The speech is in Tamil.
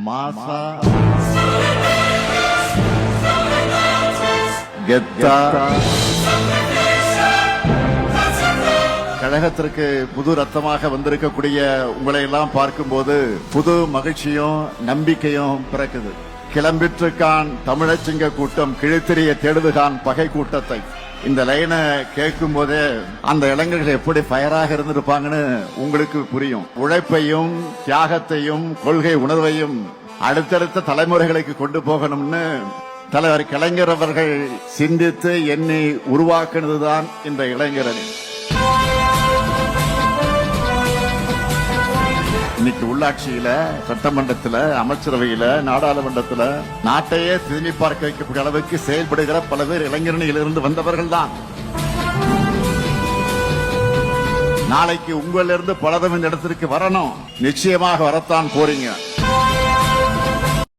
மாசா கெத்தா கழகத்திற்கு புது ரத்தமாக வந்திருக்கக்கூடிய உங்களை எல்லாம் பார்க்கும்போது புது மகிழ்ச்சியும் நம்பிக்கையும் பிறக்குது. கிளம்பிற்றுக்கான் தமிழச்சிங்க கூட்டம் கிழித்திரிய தேடுதுகான் பகை கூட்டத்தை. இந்த லைனை கேட்கும் போதே அந்த இளைஞர்கள் எப்படி ஃபயராக இருந்திருப்பாங்கன்னு உங்களுக்கு புரியும். உழைப்பையும் தியாகத்தையும் கொள்கை உணர்வையும் அடுத்தடுத்த தலைமுறைகளுக்கு கொண்டு போகணும்னு தலைவர் கலைஞர் அவர்கள் சிந்தித்து எண்ணி உருவாக்குனதுதான் இந்த இளைஞரணி. இன்னைக்கு உள்ளாட்சியில, சட்டமன்றத்தில், அமைச்சரவையில, நாடாளுமன்றத்தில் நாட்டையே திரும்பி பார்க்க வைக்கக்கூடிய அளவுக்கு செயல்படுகிற பல பேர் இளைஞரணியிலிருந்து வந்தவர்கள் தான். நாளைக்கு உங்களிலிருந்து பலரும் இந்த இடத்திற்கு வரணும். நிச்சயமாக வரத்தான் போறீங்க.